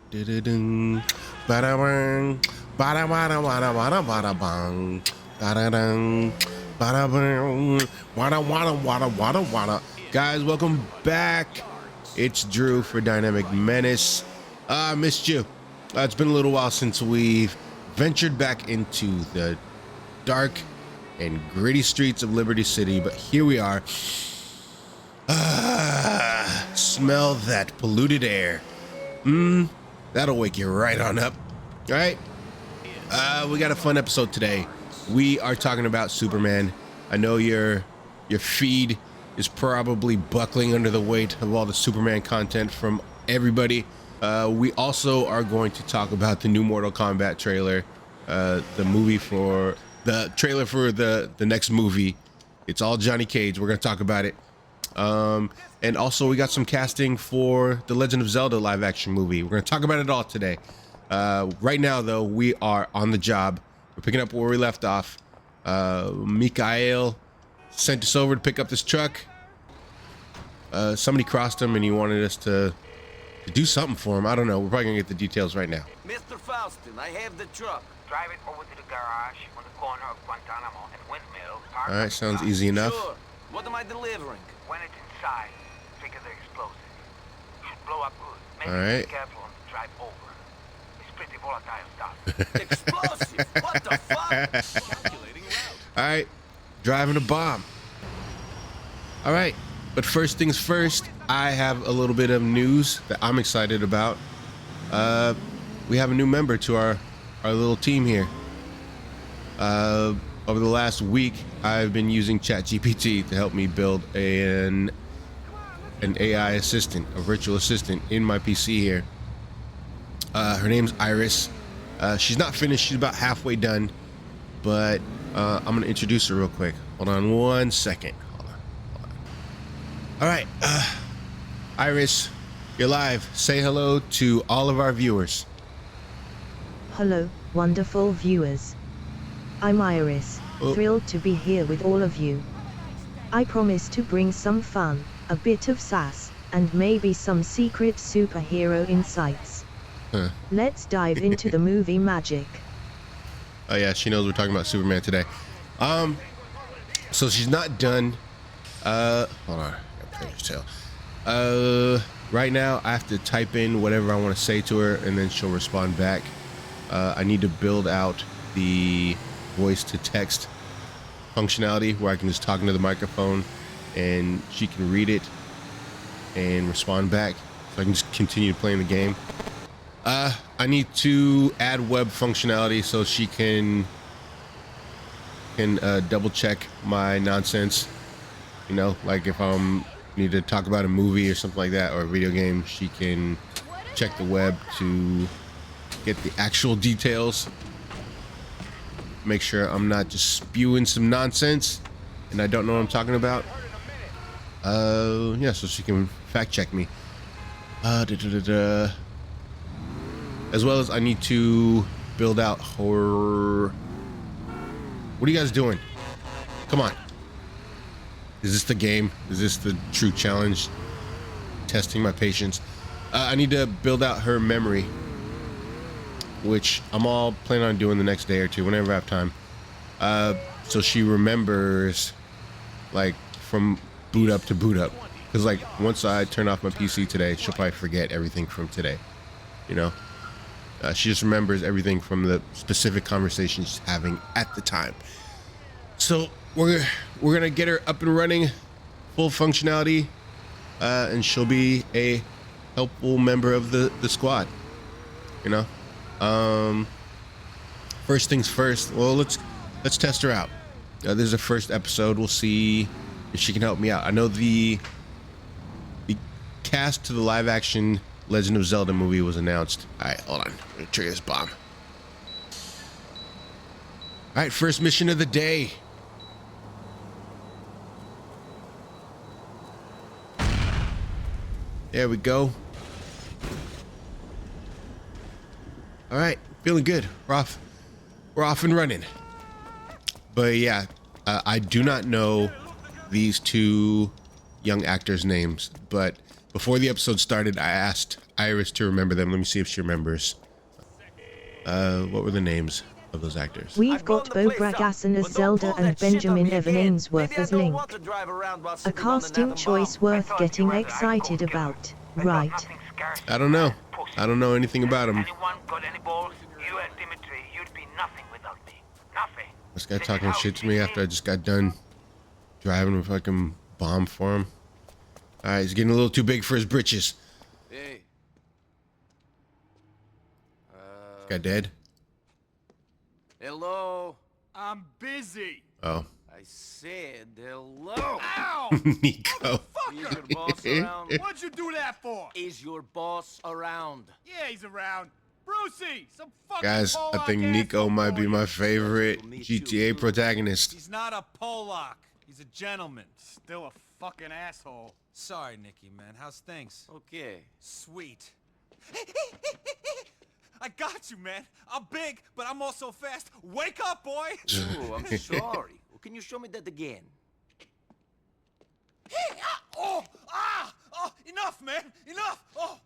Du-du-dum. Ba-da-bang. Ba-da-ba-da-ba-da-ba-da-ba-da-bang. Da-da-dum. Ba-da-bang. Wada-wada-wada-wada-wada. Guys, welcome back. It's Drew for Dynamic Menace. I missed you. It's been a little while since we've ventured back into the dark and gritty streets of Liberty City, but here we are. Smell that polluted air. That'll wake you right on up. All right. We got a fun episode today. We are talking about Superman. I know your feed is probably buckling under the weight of all the Superman content from everybody. We also are going to talk about the new Mortal Kombat trailer, the trailer for the next movie. It's all Johnny Cage. We're going to talk about it. And also we got some casting for the Legend of Zelda live action movie. We're going to talk about it all today. Right now though, we are on the job. We're picking up where we left off. Mikael sent us over to pick up this truck. Somebody crossed him and he wanted us to do something for him. I don't know. We're probably gonna get the details right now. Mr. Faustin, I have the truck. Drive it over to the garage on the corner of Guantanamo and Windmill. All right, sounds easy enough. Sure. What am I delivering? When it's inside, figure the explosive. Should blow up good. Maybe All right. be careful on the drive over. It's pretty volatile stuff. Explosive! What the fuck? Calculating route. All right, driving a bomb. All right, but first things first, I have a little bit of news that I'm excited about. We have a new member to our little team here. Over the last week, I've been using ChatGPT to help me build an AI assistant, a virtual assistant in my PC here. Her name's Iris. She's not finished. She's about halfway done, but I'm gonna introduce her real quick. Hold on one second. Hold on. All right, Iris, you're live. Say hello to all of our viewers. Hello, wonderful viewers. I'm Iris, thrilled to be here with all of you. I promise to bring some fun, a bit of sass, and maybe some secret superhero insights. Let's dive into the movie magic. Oh yeah, she knows we're talking about Superman today. So she's not done. Hold on, I gotta finish tail. Right now I have to type in whatever I want to say to her, and then she'll respond back. I need to build out the voice to text functionality where I can just talk into the microphone and she can read it and respond back, so I can just continue playing the game. I need to add web functionality so she can double check my nonsense. You know, like if I'm need to talk about a movie or something like that, or a video game, she can check the web to get the actual details. Make sure I'm not just spewing some nonsense and I don't know what I'm talking about. Yeah, so she can fact check me. As well as I need to build out her. What are you guys doing? Come on. Is this the game? Is this the true challenge? Testing my patience. I need to build out her memory, which I'm all planning on doing the next day or two, whenever I have time. So she remembers, like, from boot up to boot up. Because, like, once I turn off my PC today, she'll probably forget everything from today. You know? She just remembers everything from the specific conversation she's having at the time. So we're gonna get her up and running, full functionality, and she'll be a helpful member of the squad. You know? First things first. Well, let's test her out. This is the first episode. We'll see if she can help me out. I know the cast to the live action Legend of Zelda movie was announced. All right, hold on. I'm gonna trigger this bomb. All right, first mission of the day. There we go. All right, feeling good. We're off and running. But yeah, I do not know these two young actors' names, but before the episode started, I asked Iris to remember them. Let me see if she remembers. What were the names of those actors? We've got Bo Bragasson as Zelda and Benjamin Evan Ainsworth as Link. A casting choice worth getting excited about, right? I don't know. I don't know anything about him. Anyone got any balls? You and Dimitri, you'd be nothing without me. Nothing. This guy talking shit to me after I just got done driving a fucking bomb for him. Alright, he's getting a little too big for his britches. Hey. This guy dead? Hello. I'm busy. Oh. I said hello. Ow! Niko. Is your boss around? What'd you do that for? Is your boss around? Yeah, he's around. Brucey, some fucking Guys, I think Niko might be my favorite GTA protagonist. He's not a Polak. He's a gentleman. Still a fucking asshole. Sorry, Nicky, man. How's things? Okay. Sweet. I got you, man. I'm big, but I'm also fast. Wake up, boy! Oh, I'm sorry. Well, can you show me that again? Oh! Enough, man! Enough! Oh!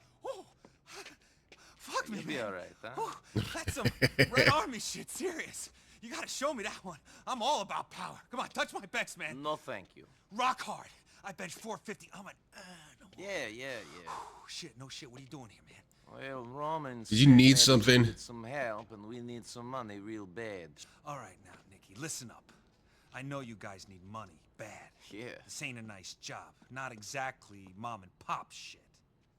Fuck me, man. You'll be alright, huh? Oh, that's some Red Army shit, serious. You gotta show me that one. I'm all about power. Come on, touch my bench, man. No, thank you. Rock hard. I bench 450. I'm an... no. Yeah. Shit, no shit. What are you doing here, man? Well, Roman... Did you need something? Need some help, and we need some money real bad. All right, now, Nicky, listen up. I know you guys need money, bad. Yeah. This ain't a nice job. Not exactly mom and pop shit.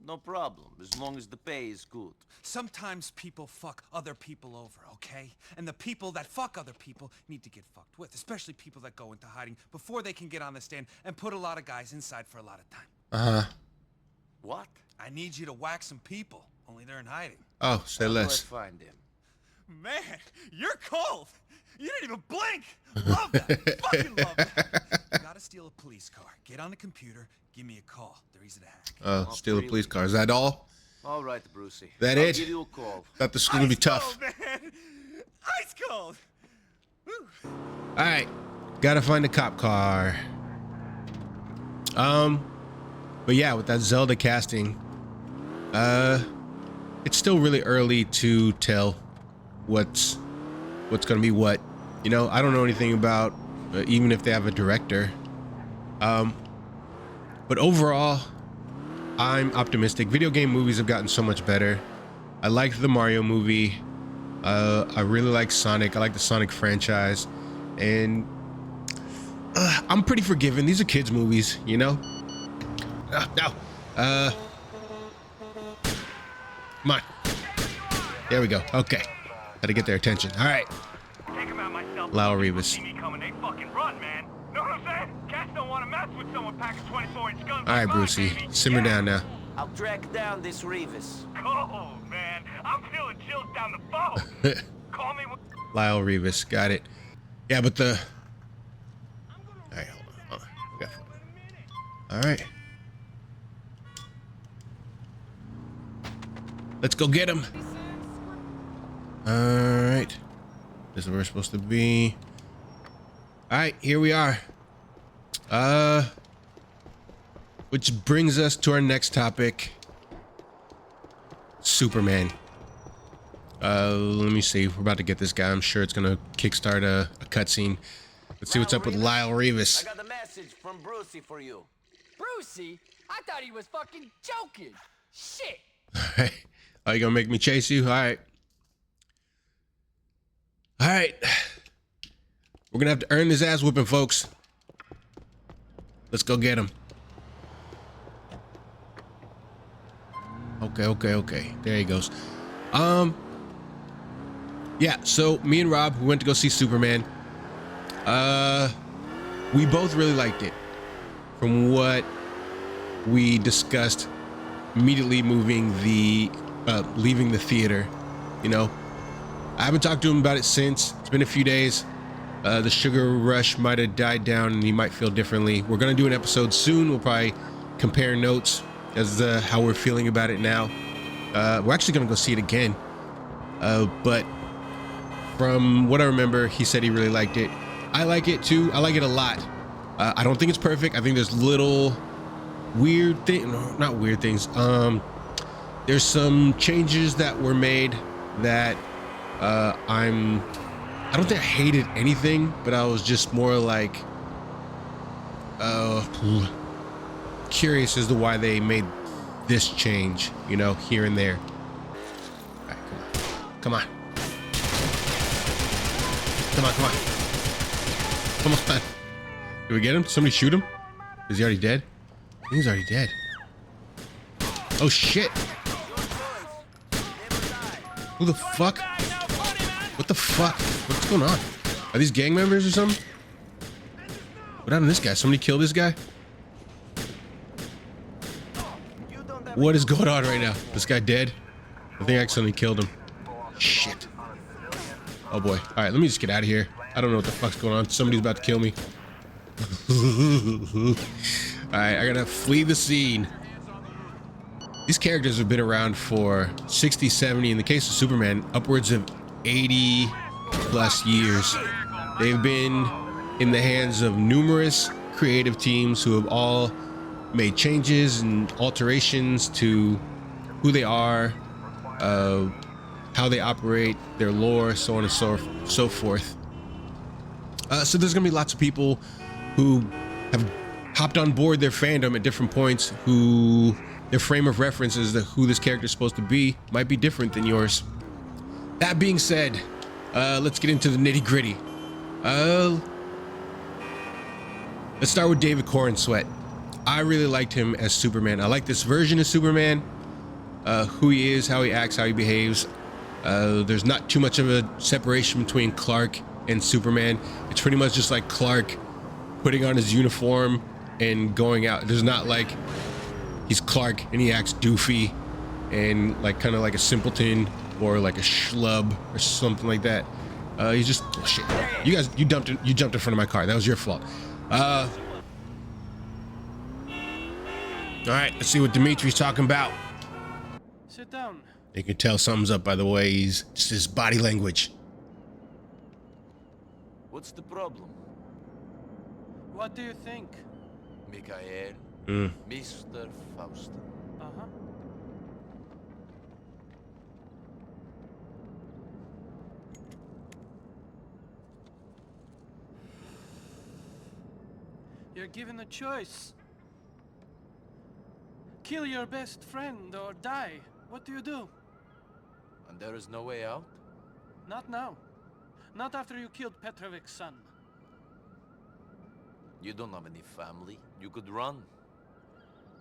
No problem, as long as the pay is good. Sometimes people fuck other people over, okay? And the people that fuck other people need to get fucked with, especially people that go into hiding before they can get on the stand and put a lot of guys inside for a lot of time. Uh-huh. What? I need you to whack some people, only they're in hiding. Oh, say less. Let's find him. Man, you're cold. You didn't even blink. Love that. Fucking love that. You gotta steal a police car. Get on the computer. Give me a call. They're easy to hack. Steal a police car. Is that all? All right, Brucey. That I'll it? Give you a call. Thought this was gonna be tough. Cold, man. Ice cold. Woo. All right, gotta find a cop car. But yeah, with that Zelda casting, it's still really early to tell what's gonna be what. You know, I don't know anything about even if they have a director. But overall, I'm optimistic. Video game movies have gotten so much better. I liked the Mario movie. I really like Sonic. I like the Sonic franchise, and I'm pretty forgiving. These are kids' movies, you know. No. Come on. There we go. Okay. Had to get their attention. All right. Take him out myself. Lyle Rivas. See me coming, they fucking run, man. Know what I'm saying? Cats don't want to mess with someone packing 24-inch guns. All right, Brucey. Simmer down now. I'll track down this Rivas. Oh, man. I'm feeling chills down the phone. Call me when... Lyle Rivas. Got it. Yeah, but the... All right, hold on. We got... All right. Let's go get him. All right. This is where we're supposed to be. All right, here we are. Which brings us to our next topic. Superman. Let me see. We're about to get this guy. I'm sure it's gonna kickstart a cutscene. Let's see what's up with Lyle Rivas. I got a message from Brucey for you. Brucey? I thought he was fucking joking. Shit. Alright. Are you gonna make me chase you? Alright. Alright. We're gonna have to earn this ass whooping, folks. Let's go get him. Okay. There he goes. Yeah, so me and Rob, we went to go see Superman. We both really liked it. From what we discussed immediately leaving the theater, you know. I haven't talked to him about it since. It's been a few days. The sugar rush might have died down and he might feel differently. We're gonna do an episode soon. We'll probably compare notes as how we're feeling about it now. We're actually gonna go see it again. But from what I remember, he said he really liked it. I like it too. I like it a lot. I don't think it's perfect. I think there's little weird things, not weird things. There's some changes that were made that I don't think I hated anything, but I was just more like curious as to why they made this change, you know, here and there. All right, come on. Come on. Come on. Did we get him? Somebody shoot him? Is he already dead? I think he's already dead. Oh shit. Who the fuck? What the fuck? What's going on? Are these gang members or something? What happened to this guy? Somebody killed this guy? What is going on right now? This guy dead? I think I accidentally killed him. Shit. Oh boy. All right, let me just get out of here. I don't know what the fuck's going on. Somebody's about to kill me. All right, I gotta flee the scene. These characters have been around for 60, 70, in the case of Superman, upwards of 80 plus years. They've been in the hands of numerous creative teams who have all made changes and alterations to who they are, how they operate, their lore, so on and so forth. So there's gonna be lots of people who have hopped on board their fandom at different points, who their frame of reference as to who this character is supposed to be might be different than yours. That being said, let's get into the nitty gritty. Let's start with David Corenswet. I really liked him as Superman. I like this version of Superman, who he is, how he acts, how he behaves. There's not too much of a separation between Clark and Superman. It's pretty much just like Clark putting on his uniform and going out. There's not like he's Clark and he acts doofy and like kind of like a simpleton or like a schlub or something like that. He's just, oh shit. You guys, you jumped in front of my car. That was your fault. All right, let's see what Dimitri's talking about. Sit down. You can tell something's up by the way he's just his body language. What's the problem? What do you think? Mikhail, Mr. Faust. Uh-huh. You're given a choice. Kill your best friend or die. What do you do? And there is no way out? Not now. Not after you killed Petrovic's son. You don't have any family. You could run.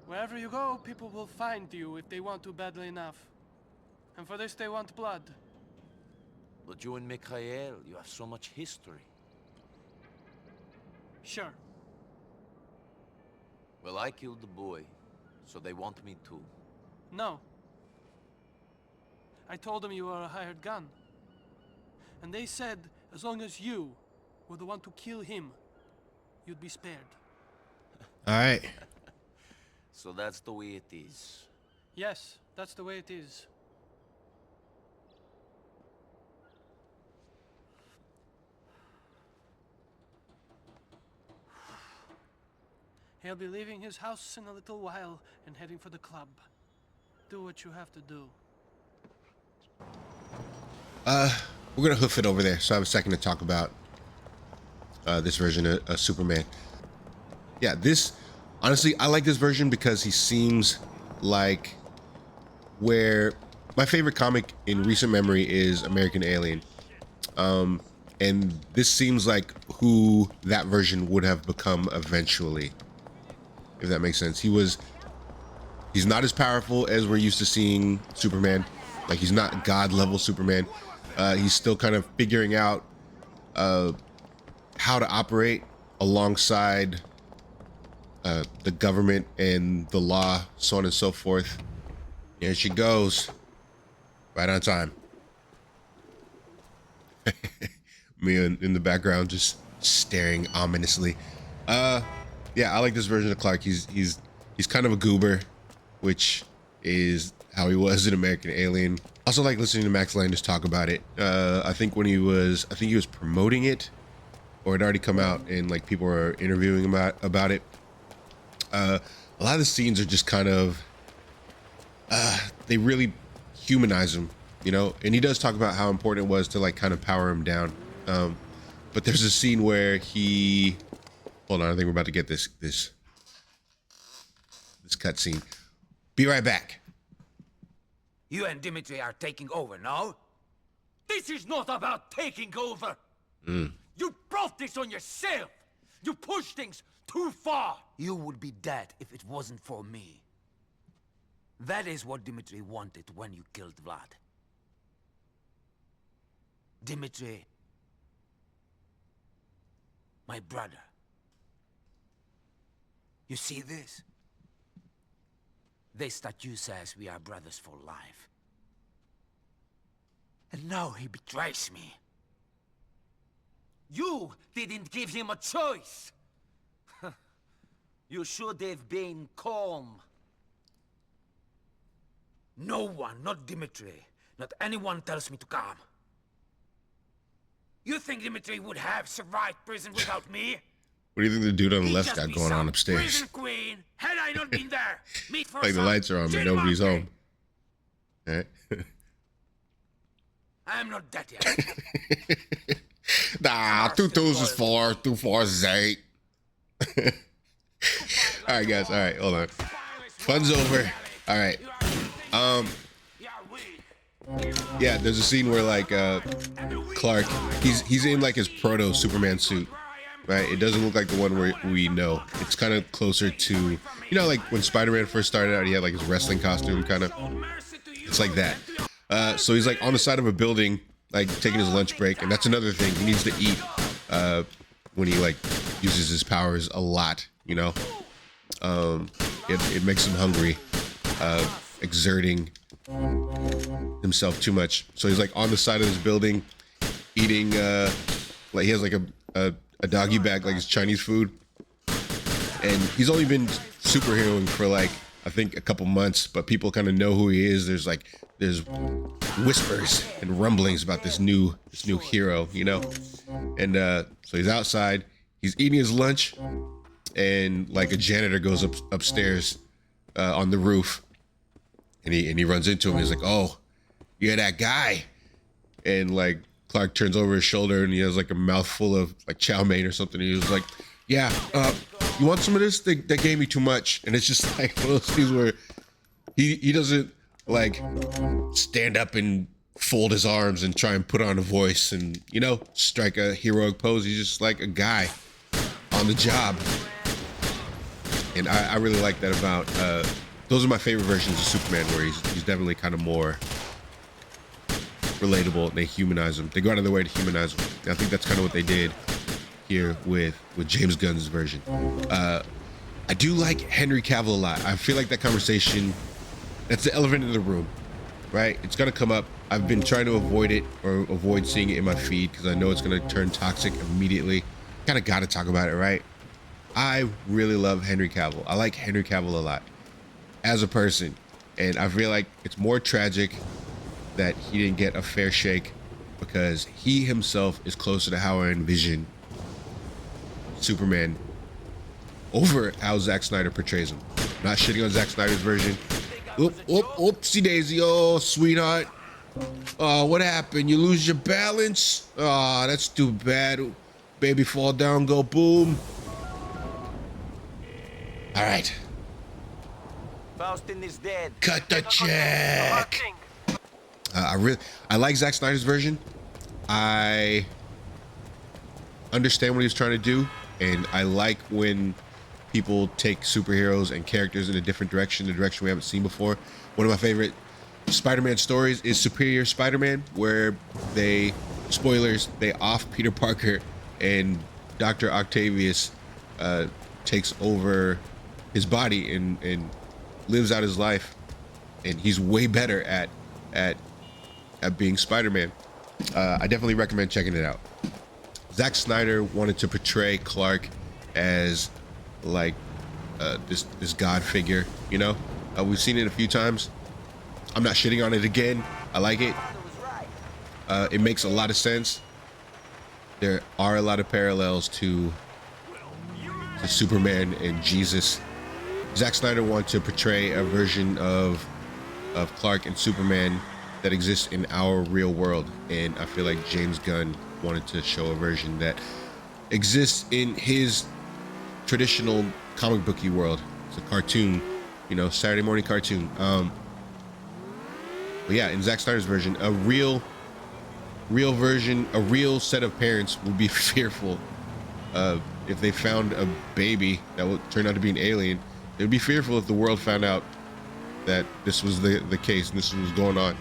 Wherever you go, people will find you if they want to badly enough. And for this they want blood. But you and Mikhail, you have so much history. Sure. Well, I killed the boy, so they want me too. No. I told them you were a hired gun. And they said as long as you were the one to kill him, you'd be spared. All right. So that's the way it is. Yes, that's the way it is. He'll be leaving his house in a little while and heading for the club. Do what you have to do. We're gonna hoof it over there, so I have a second to talk about this version of Superman. Yeah, this, honestly, I like this version because he seems like where my favorite comic in recent memory is American Alien. And this seems like who that version would have become eventually, if that makes sense. He's not as powerful as we're used to seeing Superman. Like, he's not God level Superman. He's still kind of figuring out how to operate alongside the government and the law, so on and so forth. Here she goes, right on time. Me in the background just staring ominously. Yeah, I like this version of Clark. He's kind of a goober, which is how he was in American Alien. Also like listening to Max Landis talk about it. I think he was promoting it, or it already come out and like people were interviewing about it. A lot of the scenes are just kind of they really humanize him, you know. And he does talk about how important it was to like kind of power him down. But there's a scene where he, hold on, I think we're about to get this cutscene. Be right back. You and Dimitri are taking over now? This is not about taking over. You brought this on yourself. You pushed things too far. You would be dead if it wasn't for me. That is what Dimitri wanted when you killed Vlad. Dimitri, my brother. You see this? This statue says we are brothers for life. And now he betrays me. You didn't give him a choice. You should have been calm. No one, not Dimitri, not anyone tells me to calm. You think Dimitri would have survived prison without me? What do you think the dude on the left's got going on upstairs? Prison queen, had I not been there. Meet for Like the lights are on, but nobody's home. All right. I'm not dead yet. Nah, 2 twos is 4, 2 fours is 8. All right, guys. All right, hold on. Fun's over. All right. Yeah, there's a scene where like Clark, he's in like his proto Superman suit, right? It doesn't look like the one where we know. It's kind of closer to, you know, like when Spider-Man first started out, he had like his wrestling costume kind of. It's like that. So he's like on the side of a building, like taking his lunch break, and that's another thing. He needs to eat when he like uses his powers a lot, you know. It makes him hungry, exerting himself too much. So he's like on the side of this building, eating like he has like a doggy bag, like his Chinese food, and he's only been superheroing for like I think a couple months, but people kind of know who he is. There's whispers and rumblings about this new hero, you know. And so he's outside, he's eating his lunch, and like a janitor goes upstairs on the roof, and he runs into him. He's like, "Oh, you're that guy," and like Clark turns over his shoulder, and he has like a mouthful of like chow mein or something. He was like, "Yeah, you want some of this? They gave me too much." And it's just like one of those things where he doesn't like stand up and fold his arms and try and put on a voice and, you know, strike a heroic pose. He's just like a guy on the job. And I really like that about, those are my favorite versions of Superman, where he's definitely kind of more relatable, and they humanize him. They go out of their way to humanize him. And I think that's kind of what they did here with James Gunn's version. I do like Henry Cavill a lot. I feel like that conversation, that's the elephant in the room, right? It's gonna come up. I've been trying to avoid it, or avoid seeing it in my feed, because I know it's gonna turn toxic immediately. Kind of gotta talk about it, right? I really love Henry Cavill. I like Henry Cavill a lot as a person, and I feel like it's more tragic that he didn't get a fair shake, because he himself is closer to how I envision Superman over how Zack Snyder portrays him. Not shitting on Zack Snyder's version. Oopsie daisy, oh sweetheart. Oh, what happened? You lose your balance? Oh, that's too bad. Baby fall down, go boom. All right. Faustin is dead. Cut the check. I like Zack Snyder's version. I understand what he was trying to do, and I like when people take superheroes and characters in a different direction, the direction we haven't seen before. One of my favorite Spider-Man stories is Superior Spider-Man, where they, spoilers, they off Peter Parker, and Dr. Octavius takes over his body and lives out his life, and he's way better at being Spider-Man. I definitely recommend checking it out. Zack Snyder wanted to portray Clark as like this god figure, you know. We've seen it a few times. I'm not shitting on it again. I like it. It makes a lot of sense. There are a lot of parallels to Superman and Jesus. Zack Snyder wanted to portray a version of of Clark and Superman that exists in our real world. And I feel like James Gunn wanted to show a version that exists in his traditional comic booky world. It's a cartoon, you know, Saturday morning cartoon. But yeah, in Zack Snyder's version, a real version, a real set of parents would be fearful if they found a baby that would turn out to be an alien. They'd be fearful if the world found out that this was the case and this was going on.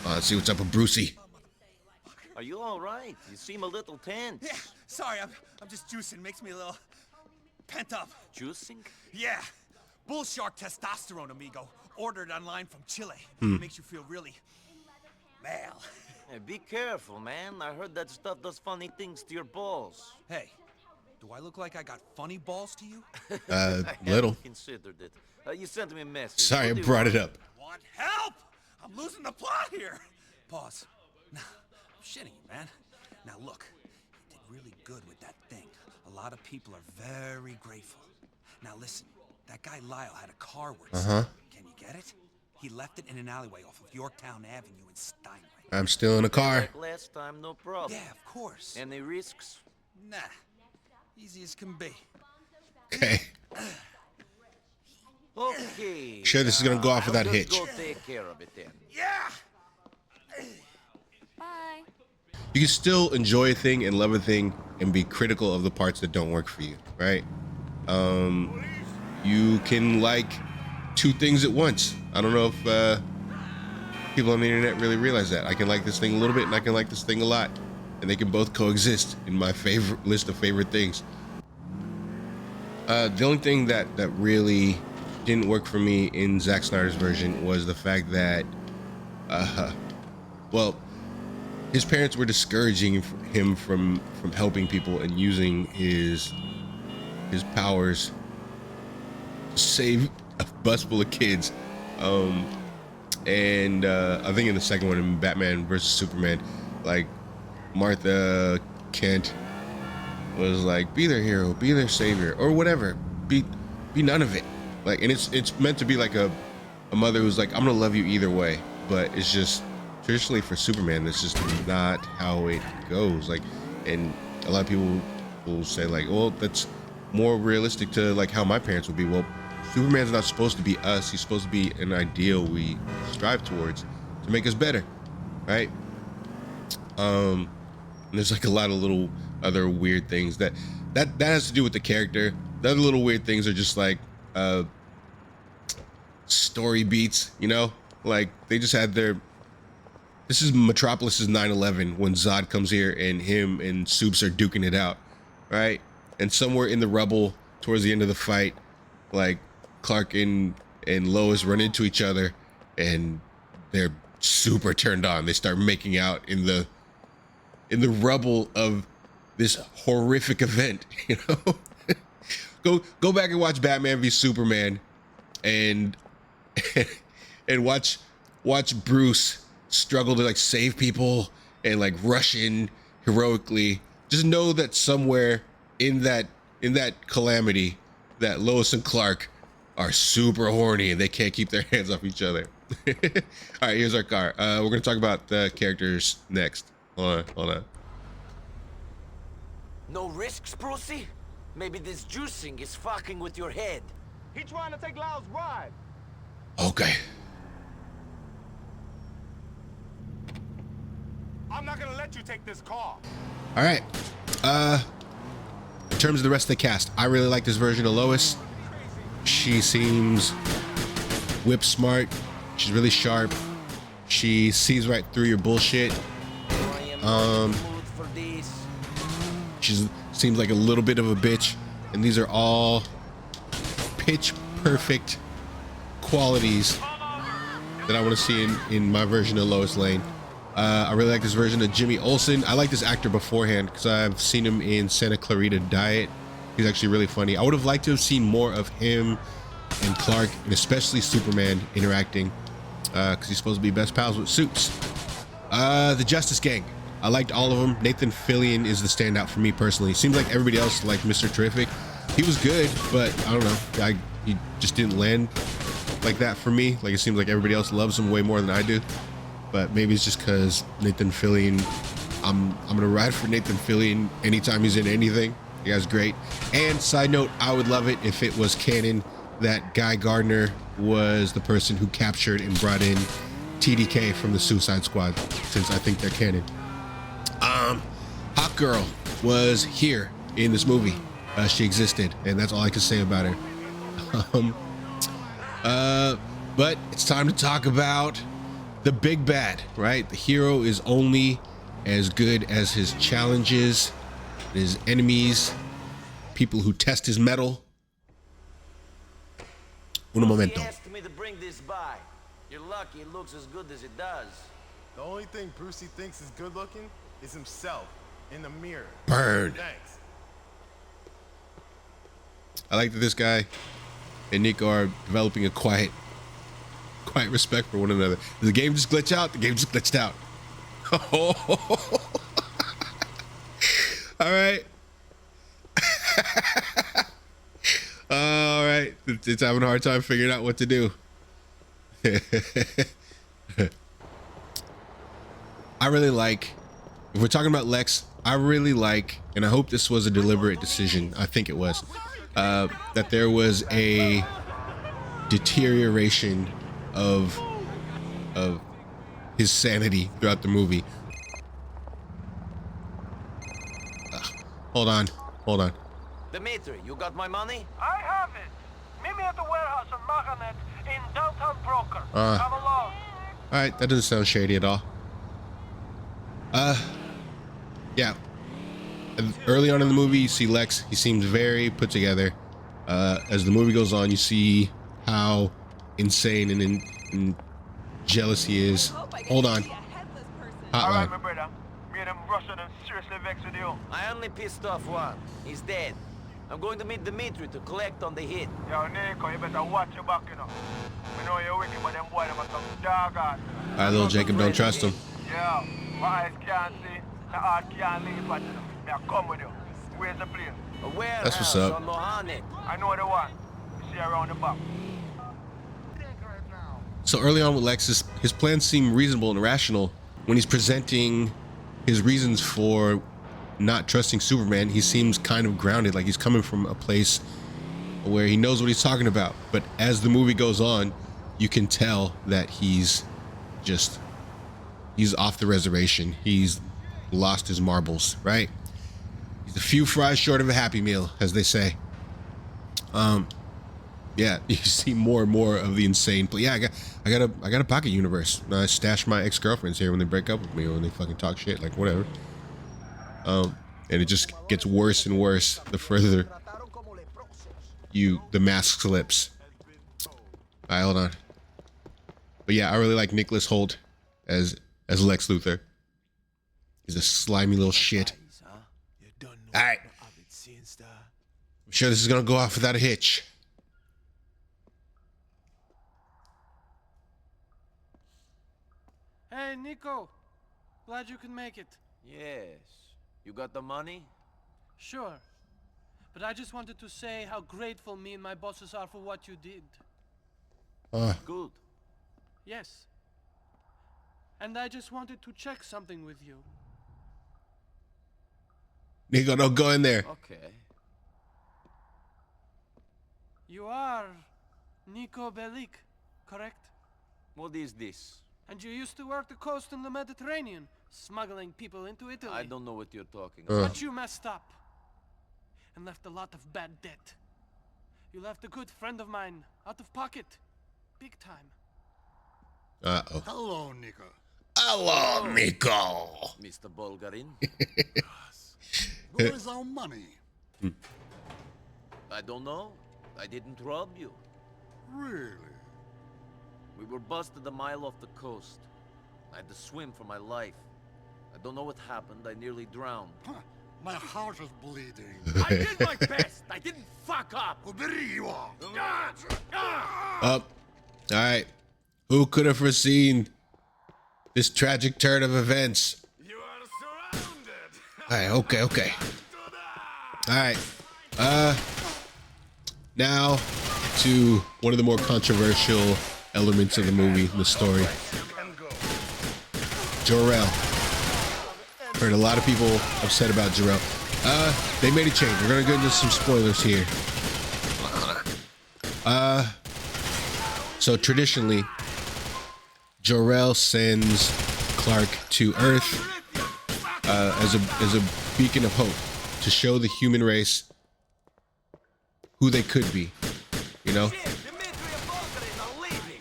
Let's see what's up with Brucey. Are you all right? You seem a little tense. Yeah, sorry, I'm just juicing. Makes me a little pent up. Juicing? Yeah. Bull shark testosterone, amigo. Ordered online from Chile. Makes you feel really male. Hey, be careful, man. I heard that stuff does funny things to your balls. Hey, do I look like I got funny balls to you? Little. I considered it. You sent me a message. Sorry, I What do you brought want? it up. Want help? I'm losing the plot here. Pause. Nah, I'm shitting you, man. Now look, you did really good with that thing. A lot of people are very grateful. Now listen, that guy Lyle had a car worth something. Can you get it? He left it in an alleyway off of Yorktown Avenue in Steinway. I'm still in a car. Like last time, no problem. Yeah, of course. Any risks? Nah, easy as can be. Okay. Okay. Sure this is gonna go off I'll without just hitch. Go take care of it then. Yeah! Bye. You can still enjoy a thing and love a thing and be critical of the parts that don't work for you, right? You can like two things at once. I don't know if people on the internet really realize that. I can like this thing a little bit and I can like this thing a lot, and they can both coexist in my favorite list of favorite things. The only thing that really didn't work for me in Zack Snyder's version was the fact that, well, his parents were discouraging him from helping people and using his powers to save a bus full of kids. And I think in the second one, in Batman versus Superman, like Martha Kent was like, be their hero, be their savior, or whatever. Be none of it. Like, and it's meant to be like a mother who's like, I'm gonna love you either way. But it's just traditionally for Superman, that's just not how it goes. Like, and a lot of people will say like, well, that's more realistic to like how my parents would be. Well, Superman's not supposed to be us. He's supposed to be an ideal we strive towards to make us better, right? And there's like a lot of little other weird things that has to do with the character. The other little weird things are just like story beats, you know? Like they just had their. This is Metropolis's 9/11 when Zod comes here and him and Supes are duking it out, right? And somewhere in the rubble towards the end of the fight, like Clark and Lois run into each other and they're super turned on. They start making out in the rubble of this horrific event, you know? Go back and watch Batman v Superman and watch Bruce struggle to like save people and like rush in heroically. Just know that somewhere in that calamity that Lois and Clark are super horny and they can't keep their hands off each other. All right, here's our car. We're gonna talk about the characters next. Hold on. No risks, Brucey? Maybe this juicing is fucking with your head. He trying to take Lyle's ride. Okay. I'm not gonna let you take this car. All right. In terms of the rest of the cast, I really like this version of Lois. She seems whip smart. She's really sharp. She sees right through your bullshit. She seems like a little bit of a bitch, and these are all pitch perfect qualities that I want to see in my version of Lois Lane. I really like this version of Jimmy Olsen. I like this actor beforehand because I've seen him in Santa Clarita Diet. He's actually really funny. I would have liked to have seen more of him and Clark, and especially Superman, interacting because he's supposed to be best pals with Supes. The Justice Gang. I liked all of them. Nathan Fillion is the standout for me personally. Seems like everybody else liked Mr. Terrific. He was good, but I don't know. He just didn't land like that for me. Like, it seems like everybody else loves him way more than I do. But maybe it's just because Nathan Fillion, I'm gonna ride for Nathan Fillion anytime he's in anything. The guy's great. And side note, I would love it if it was canon that Guy Gardner was the person who captured and brought in TDK from the Suicide Squad, since I think they're canon. Hot Girl was here in this movie. She existed, and that's all I can say about her. But it's time to talk about the big bad, right? The hero is only as good as his challenges, his enemies, people who test his mettle. Un momento. He asked me to bring this by. You're lucky it looks as good as it does. The only thing Brucey thinks is good looking is himself in the mirror. Burn. Thanks. I like that this guy and Niko are developing a quiet respect for one another. Did the game just glitch out? The game just glitched out. All right. All right. It's having a hard time figuring out what to do. I really like, if we're talking about Lex, I really like, and I hope this was a deliberate decision. I think it was, that there was a deterioration of his sanity throughout the movie. Hold on. Dimitri, you got my money? I have it. Meet me at the warehouse on Mahanet in downtown Broker. Come along. All right, that doesn't sound shady at all. Yeah. Early on in the movie, you see Lex. He seems very put together. As the movie goes on, you see how insane and jealous he is. Hold on. All right, my brother. Me and them Russian and seriously vexed with you. I only pissed off one. He's dead. I'm going to meet Dimitri to collect on the hit. Yo, Niko, you better watch your back, you know. We know you're wicked, but them boys them are some dog ass. All right, little Jacob, don't trust him. Yeah, my eyes can't see, the heart can't leave, but you know, me I come with you. Where's the place? A warehouse That's what's up. on Mohanet. I know the one. You see around the back. So early on with Lex, his plans seem reasonable and rational. When he's presenting his reasons for not trusting Superman, he seems kind of grounded, like he's coming from a place where he knows what he's talking about. But as the movie goes on, you can tell that he's off the reservation. He's lost his marbles, right? He's a few fries short of a Happy Meal, as they say. Yeah, you see more and more of the insane. But yeah, I got a pocket universe. I stash my ex-girlfriends here when they break up with me or when they fucking talk shit, like whatever. And it just gets worse and worse the further the mask slips. All right, hold on. But yeah, I really like Nicholas Hoult as Lex Luthor. He's a slimy little shit. All right. I'm sure this is gonna go off without a hitch. Hey, Niko. Glad you could make it. Yes. You got the money? Sure. But I just wanted to say how grateful me and my bosses are for what you did. Good. Yes. And I just wanted to check something with you. Niko, don't go in there. Okay. You are Niko Bellic, correct? What is this? And you used to work the coast in the Mediterranean, smuggling people into Italy. I don't know what you're talking about. But you messed up. And left a lot of bad debt. You left a good friend of mine out of pocket. Big time. Uh-oh. Hello, Niko. Hello, Niko. Mr. Bulgarin? Where is our money? I don't know. I didn't rob you. Really? We were busted a mile off the coast. I had to swim for my life. I don't know what happened. I nearly drowned. Huh. My heart is bleeding. I did my best. I didn't fuck up. Well, there you are. Up. All right. Who could have foreseen this tragic turn of events? You are surrounded. All right. Okay. All right. Now, to one of the more controversial elements of the movie, the story. Jor-El. Heard a lot of people upset about Jor-El. They made a change. We're gonna go into some spoilers here. So traditionally, Jor-El sends Clark to Earth as a beacon of hope to show the human race who they could be. You know,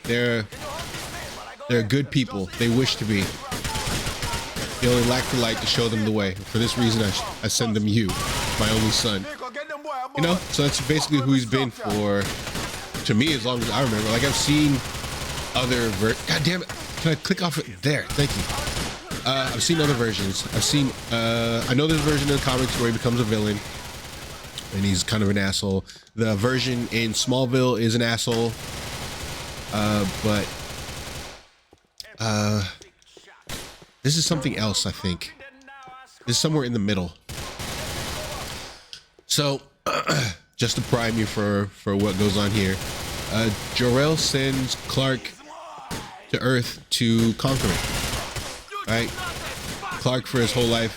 they're good people. They wish to be. They only lack the light to show them the way. For this reason, I send them you, my only son. You know, so that's basically who he's been for, to me, as long as I remember. Like, I've seen other God damn it. Can I click off it? There. Thank you. I've seen other versions. I've seen, I know there's a version in the comics where he becomes a villain and he's kind of an asshole. The version in Smallville is an asshole. But this is something else, I think. This is somewhere in the middle. So, just to prime you for what goes on here, Jor-El sends Clark to Earth to conquer it. Right? Clark, for his whole life,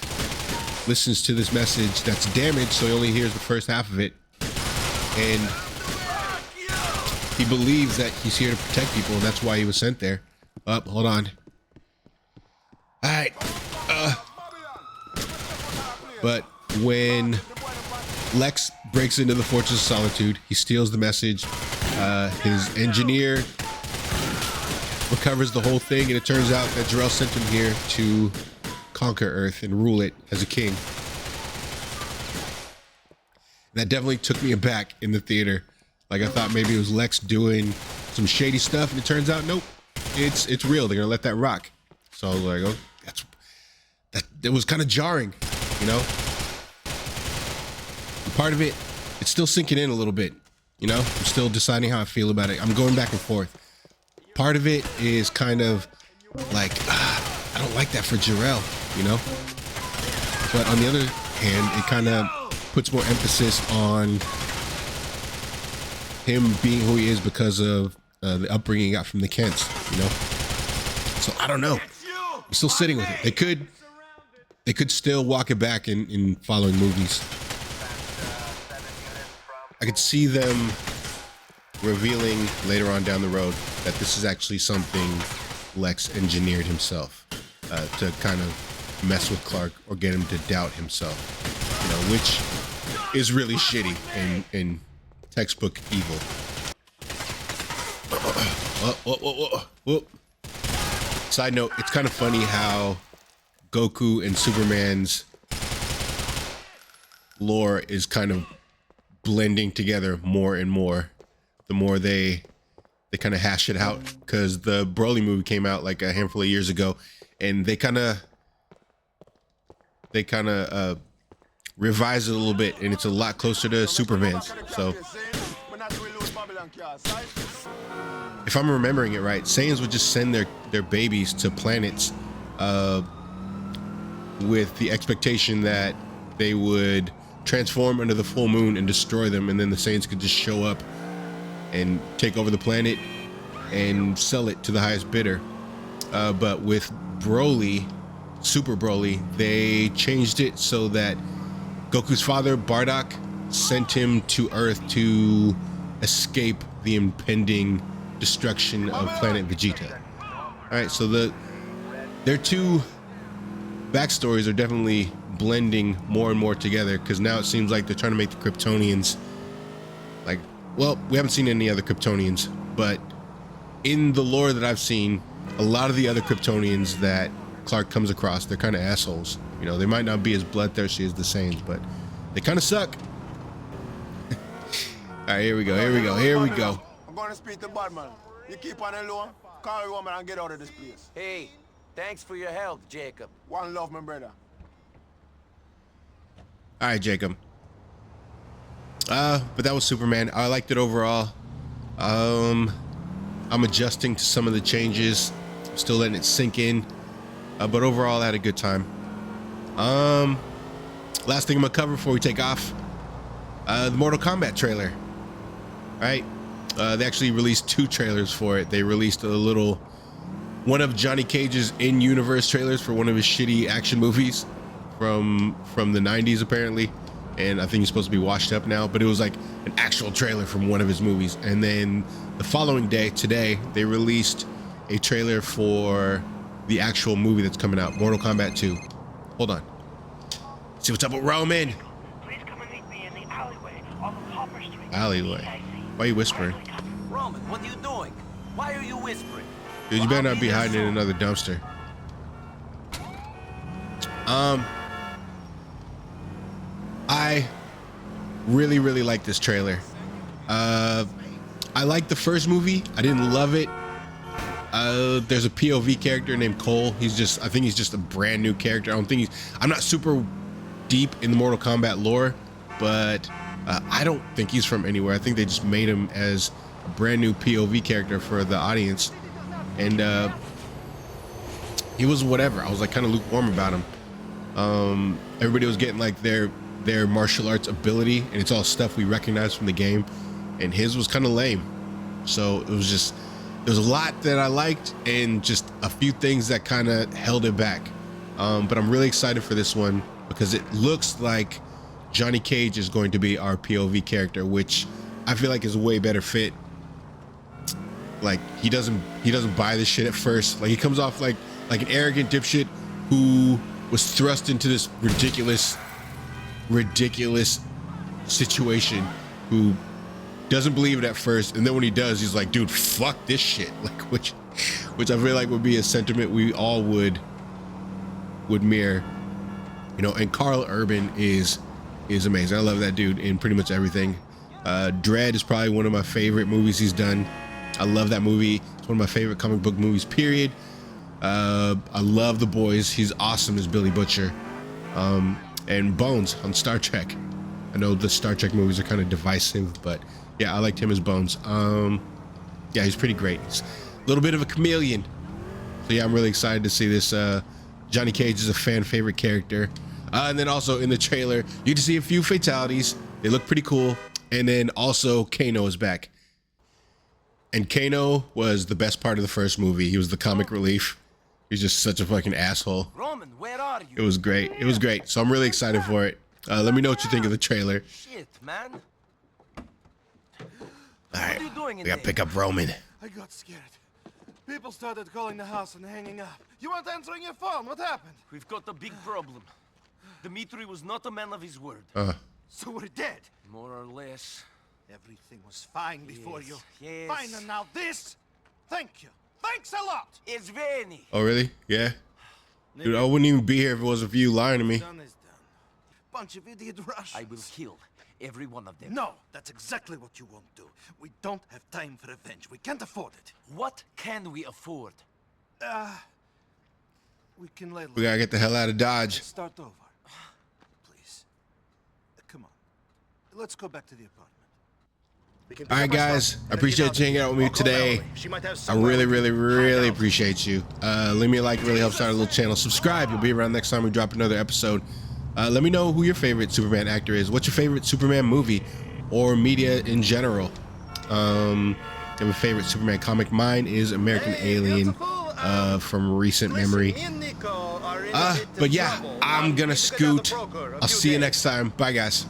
listens to this message that's damaged, so he only hears the first half of it. And he believes that he's here to protect people, and that's why he was sent there. Hold on. All right. But when Lex breaks into the Fortress of Solitude, he steals the message. His engineer recovers the whole thing, and it turns out that Jor-El sent him here to conquer Earth and rule it as a king. That definitely took me aback in the theater. Like, I thought maybe it was Lex doing some shady stuff, and it turns out, nope, it's real. They're gonna let that rock. So I was like, oh, it was kind of jarring, you know? And part of it, it's still sinking in a little bit, you know? I'm still deciding how I feel about it. I'm going back and forth. Part of it is kind of like, I don't like that for Jor-El, you know? But on the other hand, it kind of puts more emphasis on him being who he is because of the upbringing he got from the Kents, you know? So I don't know. I'm still sitting with it. They could still walk it back in following movies. I could see them revealing later on down the road that this is actually something Lex engineered himself to kind of mess with Clark or get him to doubt himself, you know, which is really shitty and textbook evil. Whoa. Side note, it's kind of funny how Goku and Superman's lore is kind of blending together more and more the more they kind of hash it out, because the Broly movie came out like a handful of years ago, and they kind of revised it a little bit, and it's a lot closer to Superman's. So if I'm remembering it right, Saiyans would just send their babies to planets with the expectation that they would transform under the full moon and destroy them, and then the Saiyans could just show up and take over the planet and sell it to the highest bidder. But with Broly, Super Broly, they changed it so that Goku's father, Bardock, sent him to Earth to escape the impending destruction of planet Vegeta. Alright, so their two backstories are definitely blending more and more together, because now it seems like they're trying to make the Kryptonians like, well, we haven't seen any other Kryptonians, but in the lore that I've seen, a lot of the other Kryptonians that Clark comes across, they're kind of assholes. You know, they might not be as bloodthirsty as the Saiyans, but they kind of suck. All right, here we go. I'm going to speak to Batman. You keep on alone, call your woman and get out of this place. Hey, thanks for your help, Jacob. One love, my brother. All right, Jacob. But that was Superman. I liked it overall. I'm adjusting to some of the changes, still letting it sink in. But overall, I had a good time. Last thing I'm gonna cover before we take off, the Mortal Kombat trailer. All right, They actually released 2 trailers for it. They released one of Johnny Cage's in-universe trailers for one of his shitty action movies from the 90s apparently, and I think he's supposed to be washed up now, but it was like an actual trailer from one of his movies. And then the following day, today, they released a trailer for the actual movie that's coming out, Mortal Kombat 2. Hold on. See what's up with Roman. Please come and meet me in the alleyway off of Hopper Street. Alleyway. Why are you whispering? Roman, what are you doing? Why are you whispering? Dude, you better not be hiding in another dumpster. I really like this trailer. I like the first movie. I didn't love it. There's a POV character named Cole. I think he's just a brand new character. I'm not super deep in the Mortal Kombat lore, but I don't think he's from anywhere. I think they just made him as a brand new POV character for the audience. And he was whatever. I was like kind of lukewarm about him. Everybody was getting like their martial arts ability, and it's all stuff we recognize from the game, and his was kind of lame. So there's a lot that I liked and just a few things that kind of held it back. But I'm really excited for this one because it looks like Johnny Cage is going to be our POV character, which I feel like is a way better fit. Like he doesn't buy this shit at first. Like he comes off like an arrogant dipshit who was thrust into this ridiculous situation, who doesn't believe it at first, and then when he does, he's like, dude, fuck this shit. Like which I feel like would be a sentiment we all would mirror. You know, and Carl Urban is amazing. I love that dude in pretty much everything. Dread is probably one of my favorite movies he's done. I love that movie. It's one of my favorite comic book movies, period. I love The Boys. He's awesome as Billy Butcher. And Bones on Star Trek. I know the Star Trek movies are kind of divisive, but yeah, I liked him as Bones. Yeah, he's pretty great. He's a little bit of a chameleon. So yeah, I'm really excited to see this. Johnny Cage is a fan favorite character. And then also in the trailer, you get to see a few fatalities. They look pretty cool. And then also Kano is back. And Kano was the best part of the first movie. He was the comic relief. He's just such a fucking asshole. Roman, where are you? It was great. It was great. So I'm really excited for it. Let me know what you think of the trailer. Shit, man. All right, we gotta pick up Roman. I got scared. People started calling the house and hanging up. You weren't answering your phone. What happened? We've got a big problem. Dmitri was not a man of his word. So we're dead. More or less. Everything was fine before you. Yes. Fine, and now this? Thank you. Thanks a lot. It's Vanny. Oh, really? Yeah? Dude, I wouldn't even be here if it wasn't for you lying to me. Done is done. Bunch of idiot Russians. I will kill every one of them. No, that's exactly what you won't do. We don't have time for revenge. We can't afford it. What can we afford? We can lay low. We gotta get the hell out of Dodge. Start over. Please. Come on. Let's go back to the apartment. All right, guys. I appreciate you hanging out with me today. I really appreciate you. Leave me a like. It really helps out our little channel. Subscribe. You'll be around next time we drop another episode. Let me know who your favorite Superman actor is. What's your favorite Superman movie or media in general? You have a favorite Superman comic? Mine is American Alien from recent memory. But yeah, I'm gonna scoot. I'll see you next time. Bye, guys.